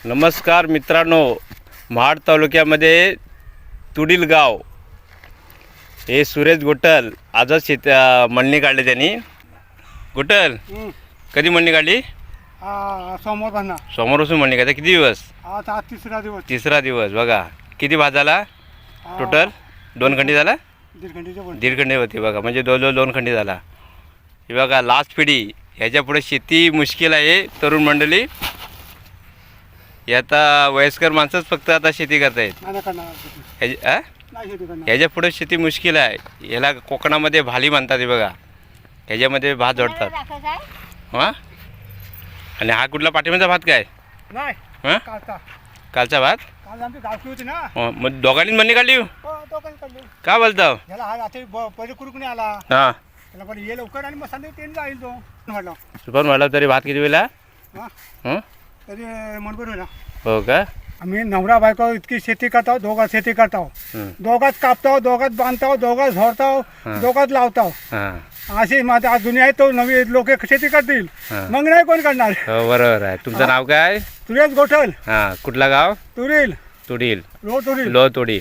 नमस्कार मित्रांनो, महाड तालुक्यामध्ये तुडील गाव हे सुरेश गोटल आजच मळणी काढली त्यांनी. गोटल कधी मळणी काढली? समोरपासून मळणी काढता. किती दिवस? आज तिसरा दिवस. बघा किती भात झाला टोटल? 2 खंडी झाला. दीड खंडी होती बघा, म्हणजे जवळजवळ 2 खंडी झाला. हे बघा लास्ट पिढी. ह्याच्या पुढे शेती मुश्किल आहे. तरुण मंडळी हे आता वयस्कर माणसंच फक्त आता शेती करतायत. ह्याच्या पुढे शेती मुश्किल आहे. याला कोकणामध्ये भाली म्हणतात. हे बघा ह्याच्यामध्ये भात जोडतात. हां, आणि हा कुठला पाठीमागचा भात काय? हां, कालचा भात. मग दोघांनी मळणी काढली का बोलता? हां, पण मला तरी भात किती वेळेला? हो का? आम्ही नवरा बायको इतकी शेती करतो, दोघात शेती करतो, दोघात कापतो, दोघात बांधतो, दोघात झोडतो, दोघात लावतो. अशी माझा दुनिया आहे. तो नवी लोक शेती करतील, मग नाही कोण करणार. हो बरोबर आहे. तुमचं नाव काय? सुरेश गोठल. हां, कुठला गाव? तुरील तुडील. लो तुरील. लो तुडी.